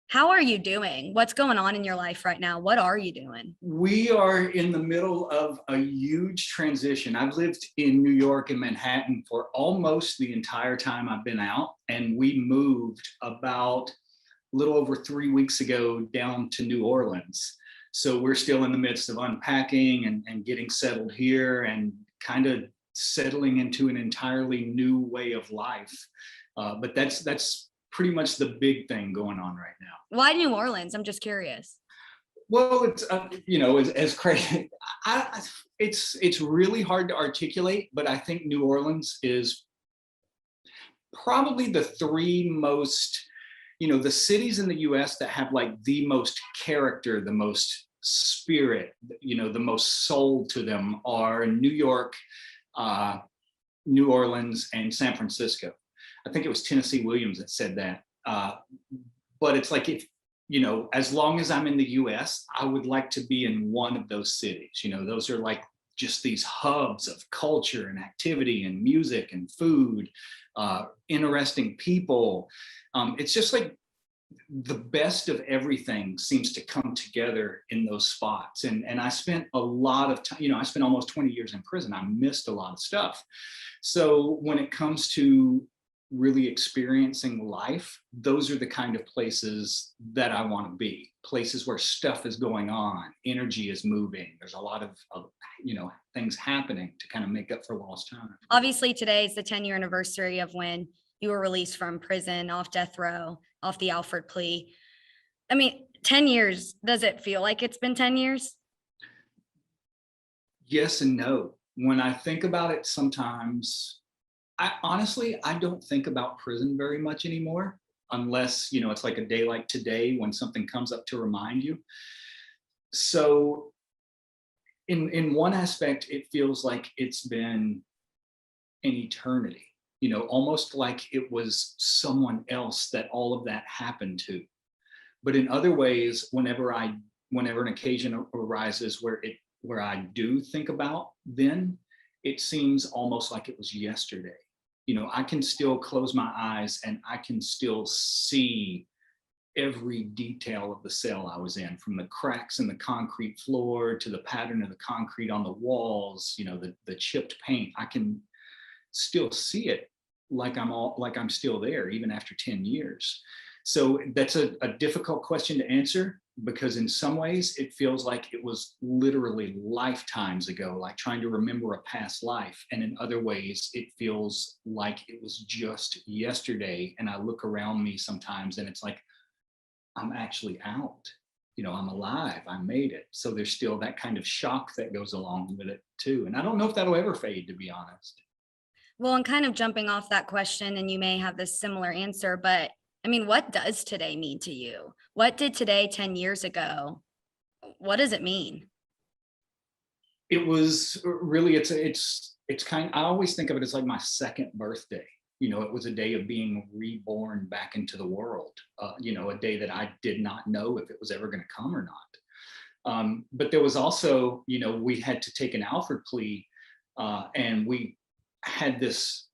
How are you doing? What's going on in your life right now? What are you doing? We are in the middle of a huge transition. I've lived in New York and Manhattan for almost the entire time I've been out, and we moved about a little over 3 weeks ago down to New Orleans. So we're still in the midst of unpacking and getting settled here and kind of settling into an entirely new way of life. But that's pretty much the big thing going on right now. Why New Orleans? I'm just curious. Well, it's as crazy. I, it's really hard to articulate, but I think New Orleans is probably the three most, the cities in the U.S. that have like the most character, the most spirit, the most soul to them are New York, New Orleans, and San Francisco. I think it was Tennessee Williams that said that. But it's like if as long as I'm in the US, I would like to be in one of those cities. Those are like just these hubs of culture and activity and music and food, interesting people. It's just like the best of everything seems to come together in those spots. And I spent a lot of time, I spent almost 20 years in prison. I missed a lot of stuff. So when it comes to really experiencing life, those are the kind of places that I want to be. Places where stuff is going on, energy is moving. There's a lot of things happening to kind of make up for lost time. Obviously, today is the 10-year anniversary of when you were released from prison off death row, off the Alford plea. I mean, 10 years, does it feel like it's been 10 years? Yes and no. When I think about it, sometimes I don't think about prison very much anymore, unless, it's like a day like today when something comes up to remind you. So in one aspect, it feels like it's been an eternity, almost like it was someone else that all of that happened to. But in other ways, whenever an occasion arises where I do think about then, it seems almost like it was yesterday. I can still close my eyes and I can still see every detail of the cell I was in, from the cracks in the concrete floor to the pattern of the concrete on the walls, the chipped paint. I can still see it like I'm still there, even after 10 years. So that's a difficult question to answer, because in some ways it feels like it was literally lifetimes ago, like trying to remember a past life. And in other ways, it feels like it was just yesterday. And I look around me sometimes and it's like, I'm actually out, I'm alive, I made it. So there's still that kind of shock that goes along with it too. And I don't know if that'll ever fade, to be honest. Well, and kind of jumping off that question, and you may have this similar answer, but I mean, what does today mean to you? What did today 10 years ago? What does it mean? It was really, it's kind, I always think of it as like my second birthday. It was a day of being reborn back into the world, a day that I did not know if it was ever going to come or not. But there was also, we had to take an Alford plea, and we had this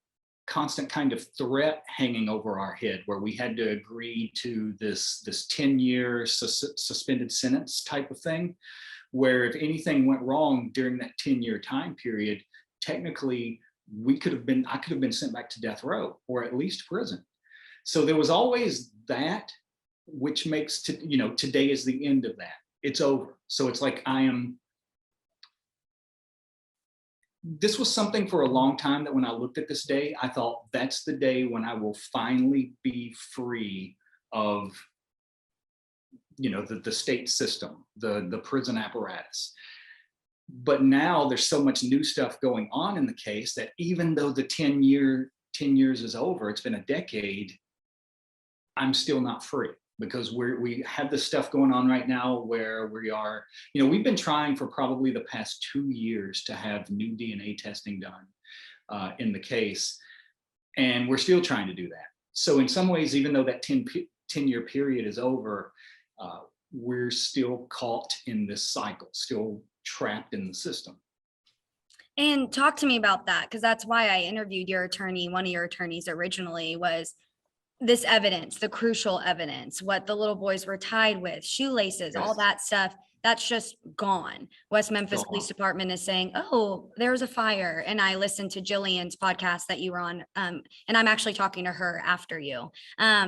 constant kind of threat hanging over our head, where we had to agree to this 10-year suspended sentence type of thing, where if anything went wrong during that 10-year time period, technically I could have been sent back to death row, or at least prison. So there was always that, which makes today is the end of that. It's over. So it's like this was something for a long time that when I looked at this day, I thought that's the day when I will finally be free of, the state system, the prison apparatus. But now there's so much new stuff going on in the case that even though the 10 years is over, it's been a decade, I'm still not free, because we have this stuff going on right now where we are, we've been trying for probably the past 2 years to have new DNA testing done in the case. And we're still trying to do that. So in some ways, even though that 10-year period is over, we're still caught in this cycle, still trapped in the system. And talk to me about that, because that's why I interviewed your attorney. One of your attorneys originally was this evidence, the crucial evidence, what the little boys were tied with, shoelaces, all Yes, that stuff, that's just gone. West it's Memphis Police gone. Department is saying, oh, there was a fire. And I listened to Jillian's podcast that you were on, and I'm actually talking to her after you.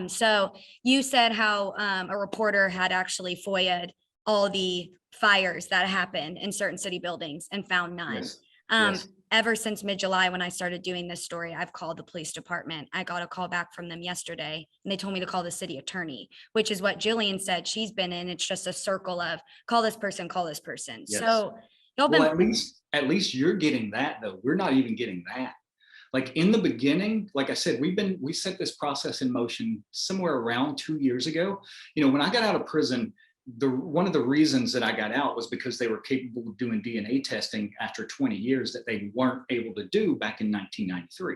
So you said how a reporter had actually FOIA'd all the fires that happened in certain city buildings and found none. Yes, Um, yes, Ever since mid-July, when I started doing this story, I've called the police department. I got a call back from them yesterday, and they told me to call the city attorney, which is what Jillian said she's been in. It's just a circle of call this person, call this person. yes. So y'all Well, been, at least you're getting that though. We're not even getting that. Like in the beginning, like I said, we set this process in motion somewhere around 2 years ago. When I got out of prison, one of the reasons that I got out was because they were capable of doing DNA testing after 20 years that they weren't able to do back in 1993.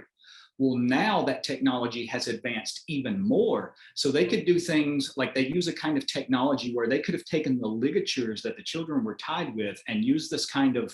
Well, now that technology has advanced even more. So they could do things like they use a kind of technology where they could have taken the ligatures that the children were tied with and used this kind of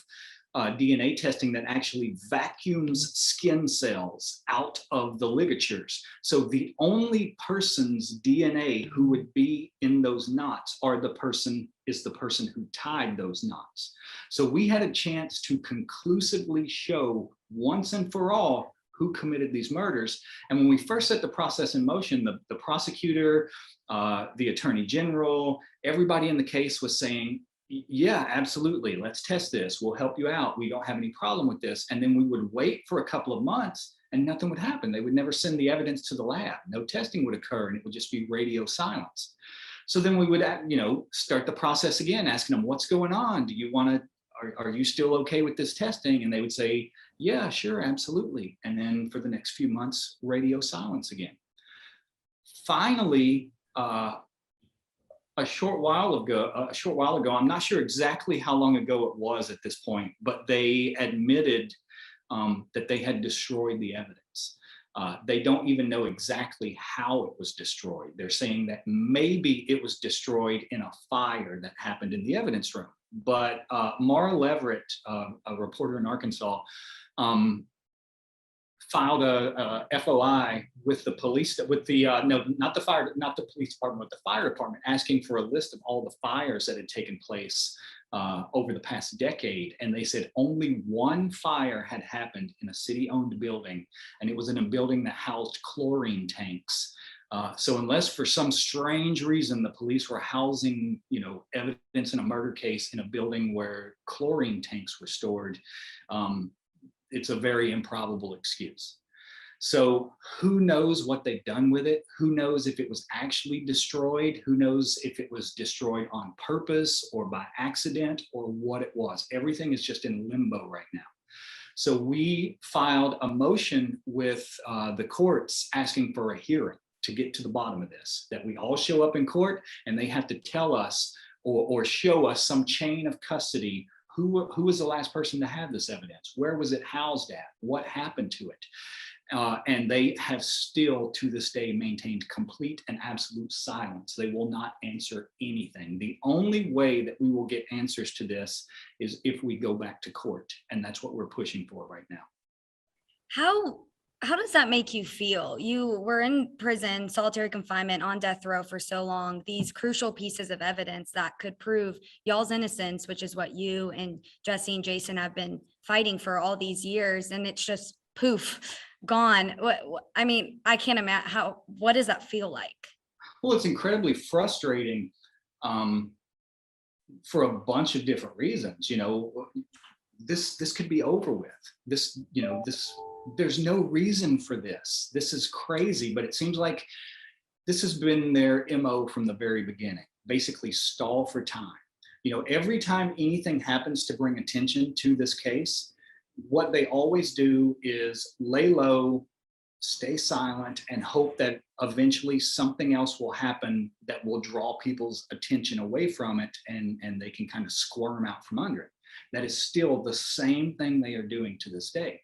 DNA testing that actually vacuums skin cells out of the ligatures. So the only person's DNA who would be in those knots is the person who tied those knots. So we had a chance to conclusively show once and for all who committed these murders. And when we first set the process in motion, the prosecutor, the attorney general, everybody in the case was saying, yeah, absolutely. Let's test this. We'll help you out. We don't have any problem with this. And then we would wait for a couple of months and nothing would happen. They would never send the evidence to the lab. No testing would occur and it would just be radio silence. So then we would, start the process again, asking them, what's going on? Do you want to, are you still okay with this testing? And they would say, yeah, sure, absolutely. And then for the next few months, radio silence again. Finally, a short while ago, I'm not sure exactly how long ago it was at this point, but they admitted that they had destroyed the evidence. They don't even know exactly how it was destroyed. They're saying that maybe it was destroyed in a fire that happened in the evidence room. But Mara Leverett, a reporter in Arkansas, filed a FOI with the police, with the no, not the police department, but the fire department, asking for a list of all the fires that had taken place over the past decade. And they said only one fire had happened in a city-owned building, and it was in a building that housed chlorine tanks. So unless for some strange reason the police were housing, evidence in a murder case in a building where chlorine tanks were stored, it's a very improbable excuse. So who knows what they've done with it? Who knows if it was actually destroyed? Who knows if it was destroyed on purpose or by accident or what it was? Everything is just in limbo right now. So we filed a motion with the courts asking for a hearing to get to the bottom of this, that we all show up in court and they have to tell us or show us some chain of custody. Who was the last person to have this evidence? Where was it housed at? What happened to it? And they have still, to this day, maintained complete and absolute silence. They will not answer anything. The only way that we will get answers to this is if we go back to court. And that's what we're pushing for right now. how does that make you feel? You were in prison, solitary confinement, on death row for so long. These crucial pieces of evidence that could prove y'all's innocence, which is what you and Jesse and Jason have been fighting for all these years, and it's just poof, gone. I mean, I can't imagine what does that feel like? Well, it's incredibly frustrating for a bunch of different reasons. This could be over with. There's no reason for this. This is crazy, but it seems like this has been their MO from the very beginning. Basically stall for time. Every time anything happens to bring attention to this case, what they always do is lay low, stay silent, and hope that eventually something else will happen that will draw people's attention away from it, and they can kind of squirm out from under it. That is still the same thing they are doing to this day.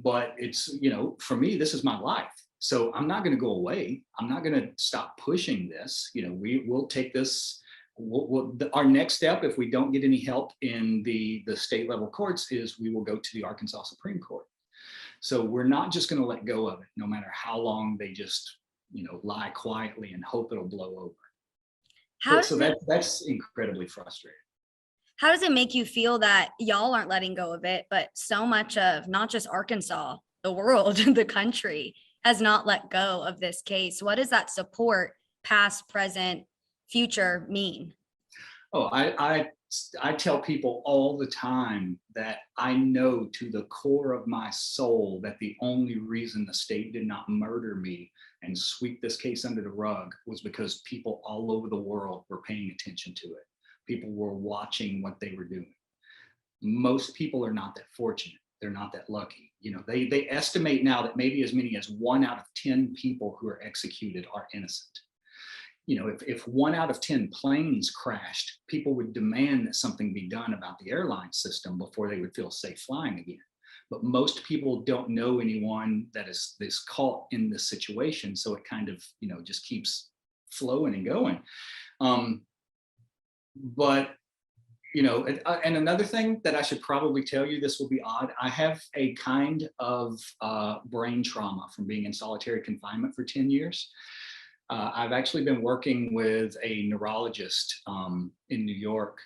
But it's, for me, this is my life. So I'm not going to go away. I'm not going to stop pushing this. We'll take this. Our next step, if we don't get any help in the state level courts, is we will go to the Arkansas Supreme Court. So we're not just going to let go of it, no matter how long they just lie quietly and hope it'll blow over. How does So it that's incredibly frustrating. how does it make you feel that y'all aren't letting go of it, but so much of not just Arkansas, the world, the country has not let go of this case? What does that support, past, present, future, mean? Oh, I tell people all the time that I know to the core of my soul that the only reason the state did not murder me and sweep this case under the rug was because people all over the world were paying attention to it. People were watching what they were doing. Most people are not that fortunate. They're not that lucky. They estimate now that maybe as many as 1 out of 10 people who are executed are innocent. If 1 out of 10 planes crashed, people would demand that something be done about the airline system before they would feel safe flying again. But most people don't know anyone that is caught in this situation. So it kind of, just keeps flowing and going. But and another thing that I should probably tell you, this will be odd. I have a kind of brain trauma from being in solitary confinement for 10 years. I've actually been working with a neurologist in New York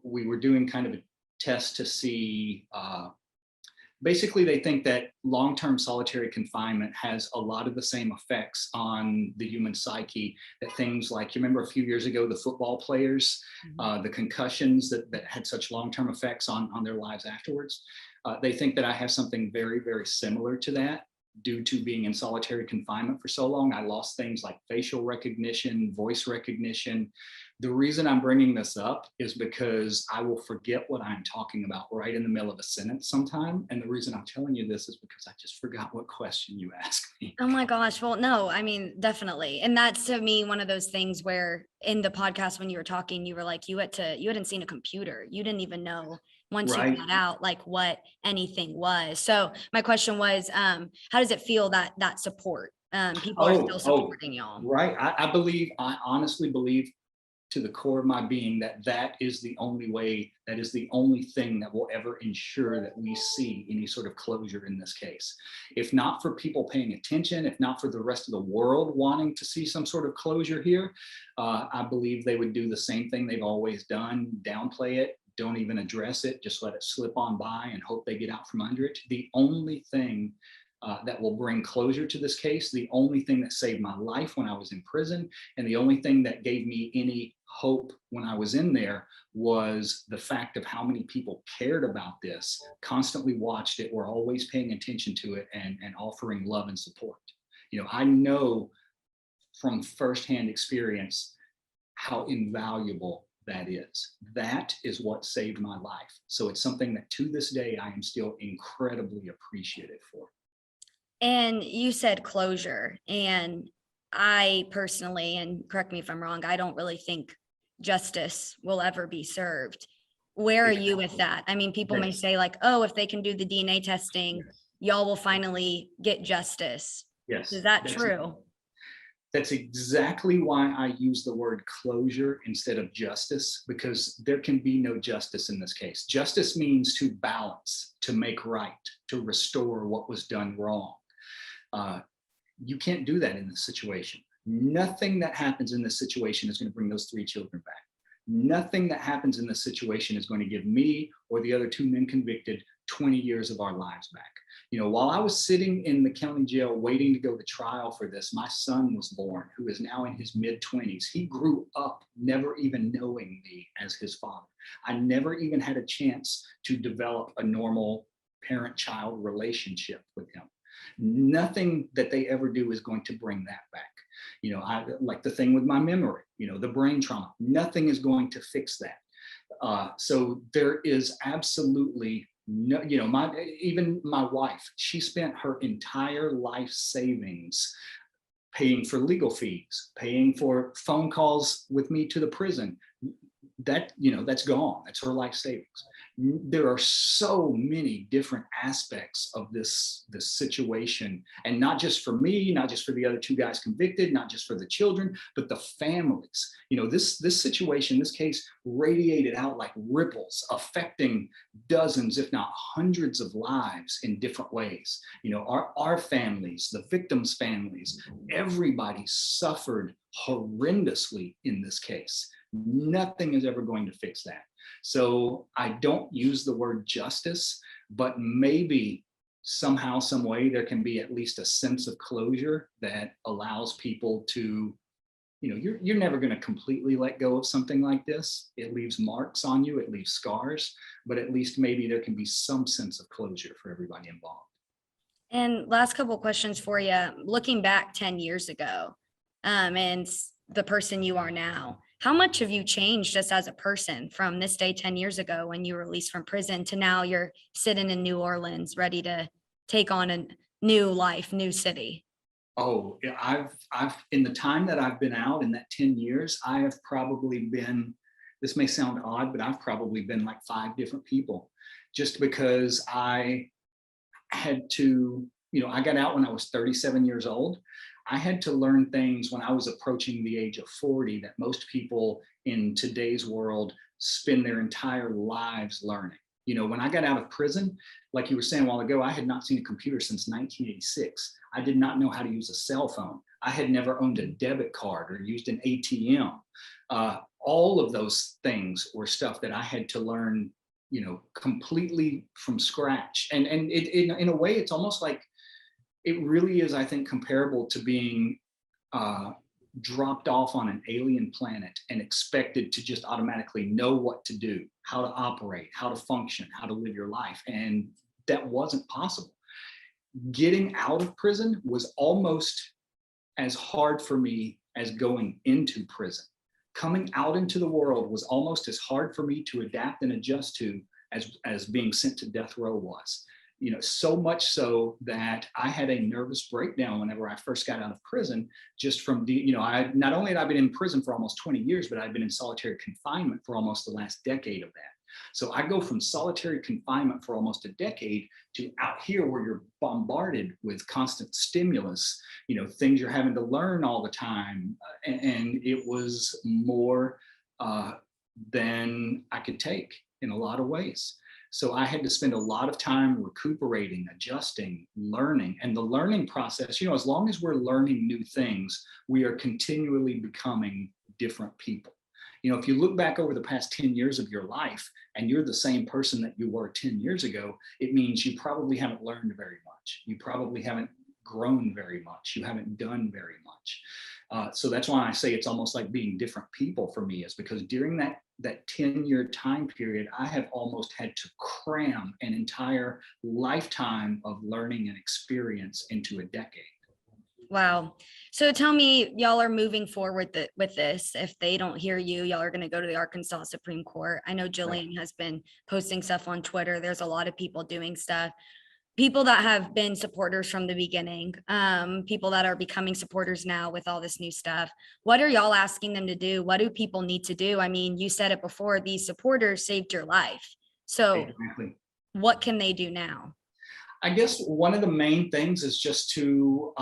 we were doing kind of a test to see, basically they think that long-term solitary confinement has a lot of the same effects on the human psyche that things like, you remember a few years ago, the football players, the concussions that had such long-term effects on their lives afterwards. They think that I have something very, very similar to that due to being in solitary confinement for so long. I lost things like facial recognition, voice recognition. The reason I'm bringing this up is because I will forget what I'm talking about right in the middle of a sentence sometime. And the reason I'm telling you this is because I just forgot what question you asked me. Oh my gosh. Well, no, I mean, definitely. And that's to me one of those things where in the podcast, when you were talking, you were like, you hadn't seen a computer. You didn't even know once you Right. got out, like what anything was. So my question was, how does it feel that support? People are still supporting y'all. Right. I honestly believe to the core of my being that is the only way, that is the only thing that will ever ensure that we see any sort of closure in this case. If not for people paying attention, if not for the rest of the world wanting to see some sort of closure here, I believe they would do the same thing they've always done, downplay it, don't even address it, just let it slip on by and hope they get out from under it. The only thing that will bring closure to this case, the only thing that saved my life when I was in prison, and the only thing that gave me any hope when I was in there was the fact of how many people cared about this, constantly watched it, were always paying attention to it, and offering love and support. I know from firsthand experience how invaluable that is. That is what saved my life. So it's something that to this day I am still incredibly appreciative for. And you said closure. And I personally, and correct me if I'm wrong, I don't really think justice will ever be served. Where are you with that? I mean, people may say like, oh, if they can do the DNA testing, y'all will finally get justice. Yes. Is that true? That's exactly why I use the word closure instead of justice, because there can be no justice in this case. Justice means to balance, to make right, to restore what was done wrong. You can't do that in this situation. Nothing that happens in this situation is going to bring those 3 children back. Nothing that happens in this situation is going to give me or the other 2 men convicted 20 years of our lives back. While I was sitting in the county jail waiting to go to trial for this, my son was born, who is now in his mid-20s. He grew up never even knowing me as his father. I never even had a chance to develop a normal parent-child relationship with him. Nothing that they ever do is going to bring that back. I like the thing with my memory, the brain trauma, nothing is going to fix that. So there is absolutely no, even my wife, she spent her entire life savings paying for legal fees, paying for phone calls with me to the prison. that, you know, that's gone. That's her life savings. There are so many different aspects of this situation, and not just for me, not just for the other two guys convicted, not just for the children, but the families. You know, this situation, this case radiated out like ripples, affecting dozens, if not hundreds of lives in different ways. You know, our families, the victims' families, everybody suffered horrendously in this case. Nothing is ever going to fix that. So I don't use the word justice, but maybe somehow, some way, there can be at least a sense of closure that allows people to, you know, you're never going to completely let go of something like this. It leaves marks on you, it leaves scars, but at least maybe there can be some sense of closure for everybody involved. And last couple questions for you. Looking back 10 years ago, and the person you are now, how much have you changed just as a person from this day 10 years ago when you were released from prison to now you're sitting in New Orleans ready to take on a new life, new city? Oh, yeah, I've in the time that I've been out in that 10 years, I have probably been, this may sound odd, but I've probably been like 5 different people, just because I had to, you know, I got out when I was 37 years old. I had to learn things when I was approaching the age of 40 that most people in today's world spend their entire lives learning. You know, when I got out of prison, like you were saying a while ago, I had not seen a computer since 1986. I did not know how to use a cell phone. I had never owned a debit card or used an ATM. All of those things were stuff that I had to learn, you know, completely from scratch. And in a way, it's almost like, it really is, I think, comparable to being dropped off on an alien planet and expected to just automatically know what to do, how to operate, how to function, how to live your life. And that wasn't possible. Getting out of prison was almost as hard for me as going into prison. Coming out into the world was almost as hard for me to adapt and adjust to as being sent to death row was. You know, so much so that I had a nervous breakdown whenever I first got out of prison, just from the, you know, I not only had I been in prison for almost 20 years, but I'd been in solitary confinement for almost the last decade of that. So I go from solitary confinement for almost a decade to out here where you're bombarded with constant stimulus, you know, things you're having to learn all the time. And it was more than I could take in a lot of ways. So I had to spend a lot of time recuperating, adjusting, learning. And the learning process, you know, as long as we're learning new things, we are continually becoming different people. You know, if you look back over the past 10 years of your life and you're the same person that you were 10 years ago, it means you probably haven't learned very much. You probably haven't grown very much. You haven't done very much. So that's why I say it's almost like being different people for me, is because during that 10-year time period, I have almost had to cram an entire lifetime of learning and experience into a decade. Wow. So tell me, y'all are moving forward with this. If they don't hear you, y'all are going to go to the Arkansas Supreme Court. I know Jillian has been posting stuff on Twitter. There's a lot of people doing stuff. People that have been supporters from the beginning, people that are becoming supporters now with all this new stuff. What are y'all asking them to do? What do people need to do? I mean, you said it before, these supporters saved your life. So Exactly. what can they do now? I guess one of the main things is just to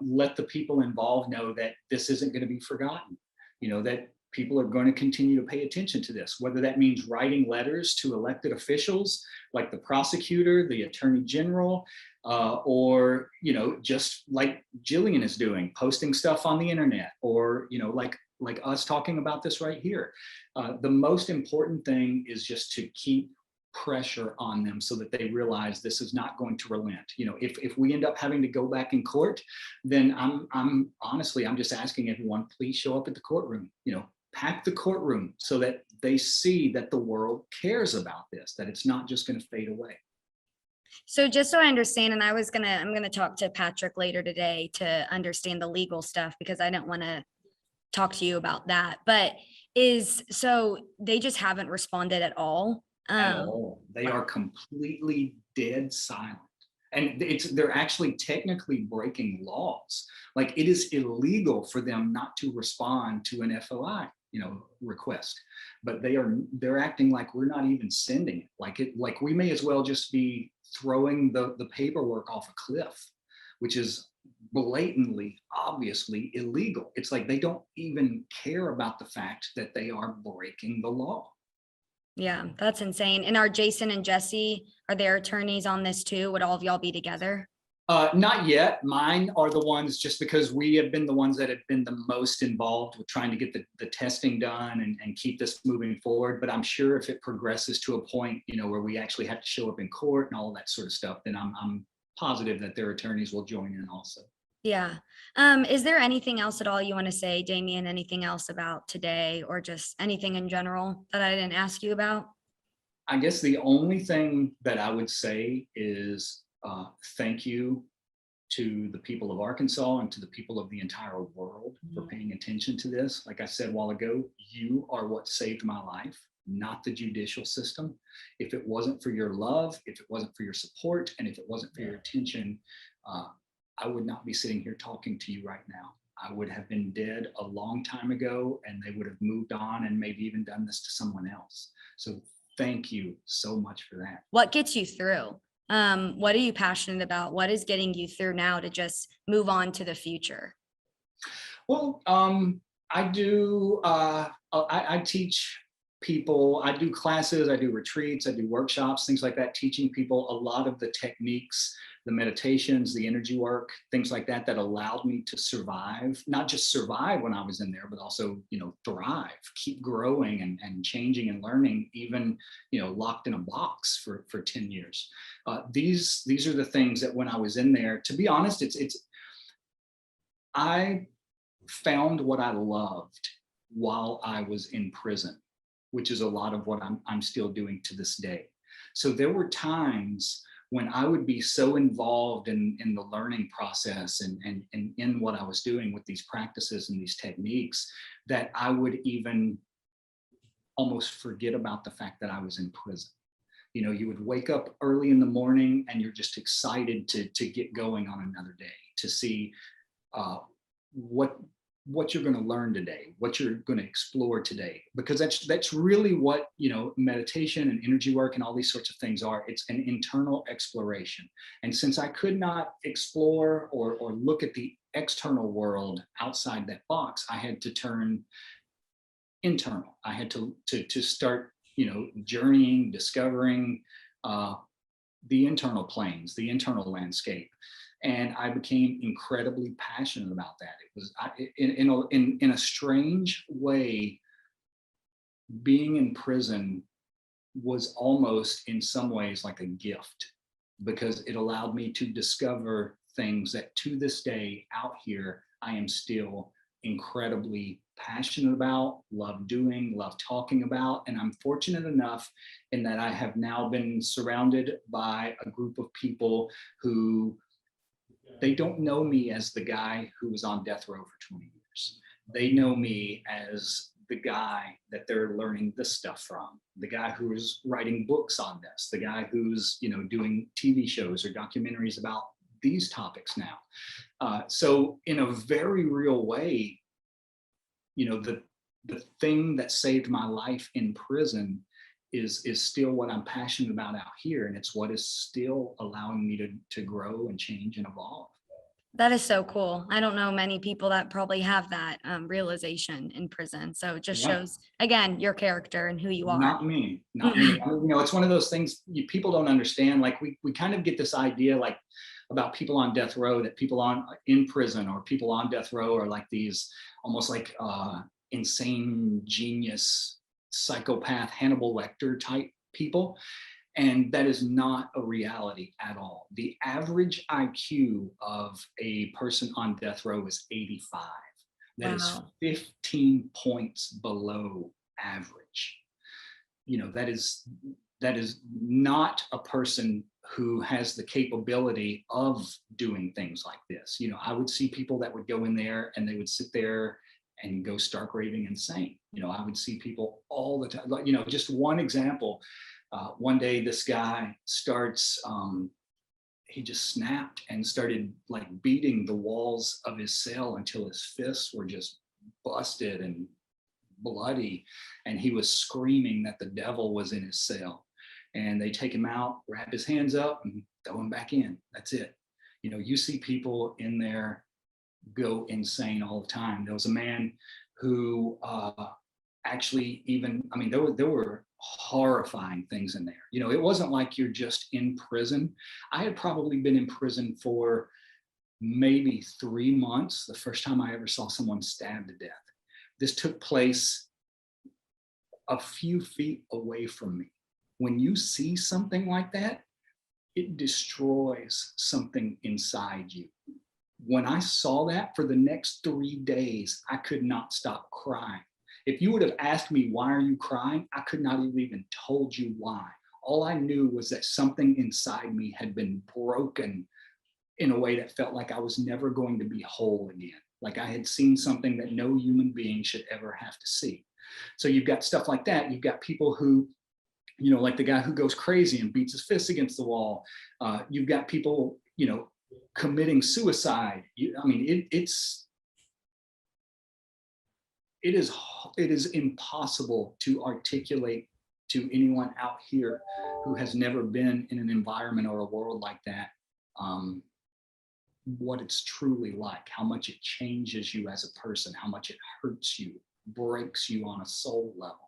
let the people involved know that this isn't going to be forgotten. You know, that people are going to continue to pay attention to this, whether that means writing letters to elected officials like the prosecutor, the attorney general, or, you know, just like Jillian is doing, posting stuff on the internet, or, you know, like us talking about this right here. The most important thing is just to keep pressure on them so that they realize this is not going to relent. You know, if we end up having to go back in court, then I'm honestly, I'm just asking everyone, please show up at the courtroom, you know, pack the courtroom so that they see that the world cares about this, that it's not just going to fade away. So just so I understand, and I'm gonna talk to Patrick later today to understand the legal stuff, because I don't want to talk to you about that. But so they just haven't responded at all. At all. They are completely dead silent. And they're actually technically breaking laws. Like, it is illegal for them not to respond to an FOI. request, but they're acting like we're not even sending it, like we may as well just be throwing the paperwork off a cliff, which is blatantly, obviously illegal. It's like they don't even care about the fact that they are breaking the law. Yeah, that's insane. And are Jason and Jesse, are their attorneys on this too? Would all of y'all be together? Not yet. Mine are the ones, just because we have been the ones that have been the most involved with trying to get the testing done and keep this moving forward. But I'm sure if it progresses to a point, where we actually have to show up in court and all of that sort of stuff, then I'm positive that their attorneys will join in also. Yeah. Is there anything else at all you want to say, Damien? Anything else about today or just anything in general that I didn't ask you about? I guess the only thing that I would say is thank you to the people of Arkansas and to the people of the entire world for paying attention to this. Like I said a while ago, you are what saved my life, not the judicial system. If it wasn't for your love, if it wasn't for your support, and if it wasn't for your attention, I would not be sitting here talking to you right now. I would have been dead a long time ago, and they would have moved on and maybe even done this to someone else. So thank you so much for that. What gets you through? What are you passionate about? What is getting you through now to just move on to the future? Well, I do, I teach people, I do classes, I do retreats, I do workshops, things like that, teaching people a lot of the techniques, the meditations, the energy work, things like that, that allowed me to survive, not just survive when I was in there, but also, thrive, keep growing and changing and learning, even, locked in a box for 10 years. These are the things that when I was in there, to be honest, I found what I loved while I was in prison, which is a lot of what I'm still doing to this day. So there were times when I would be so involved in the learning process and in what I was doing with these practices and these techniques, that I would even almost forget about the fact that I was in prison. You would wake up early in the morning and you're just excited to get going on another day, to see what you're going to learn today, what you're going to explore today, because that's really what meditation and energy work and all these sorts of things are. It's an internal exploration. And since I could not explore or look at the external world outside that box, I had to turn internal. I had to start journeying, discovering the internal planes, the internal landscape. And I became incredibly passionate about that. It was in a strange way, being in prison was almost in some ways like a gift, because it allowed me to discover things that to this day out here, I am still incredibly passionate about, love doing, love talking about. And I'm fortunate enough in that I have now been surrounded by a group of people who, they don't know me as the guy who was on death row for 20 years. They know me as the guy that they're learning this stuff from, the guy who's writing books on this, the guy who's doing TV shows or documentaries about these topics now. So in a very real way, the thing that saved my life in prison is still what I'm passionate about out here. And it's what is still allowing me to grow and change and evolve. That is so cool. I don't know many people that probably have that realization in prison. So it just Yeah. shows, again, your character and who you are. Not me. It's one of those things people don't understand. Like we kind of get this idea like about people on death row, that people in prison or people on death row are like these almost like insane genius psychopath Hannibal Lecter type people. And that is not a reality at all. The average IQ of a person on death row is 85. That is 15 points below average. That is not a person who has the capability of doing things like this. I would see people that would go in there and they would sit there and go stark raving insane. I would see people all the time. Just one example. One day this guy starts, he just snapped and started like beating the walls of his cell until his fists were just busted and bloody, and he was screaming that the devil was in his cell. And they take him out, wrap his hands up, and throw him back in. That's it. You know, you see people in there go insane all the time. There was a man who actually even, I mean, there were horrifying things in there. You know, it wasn't like you're just in prison. I had probably been in prison for maybe 3 months the first time I ever saw someone stabbed to death. This took place a few feet away from me. When you see something like that, it destroys something inside you. When I saw that, for the next 3 days, I could not stop crying. If you would have asked me, why are you crying? I could not have even told you why. All I knew was that something inside me had been broken in a way that felt like I was never going to be whole again. Like I had seen something that no human being should ever have to see. So you've got stuff like that. You've got people who, you know, like the guy who goes crazy and beats his fist against the wall. You've got people, you know, committing suicide. I mean, it is impossible to articulate to anyone out here who has never been in an environment or a world like that, what it's truly like, how much it changes you as a person, how much it hurts you, breaks you on a soul level.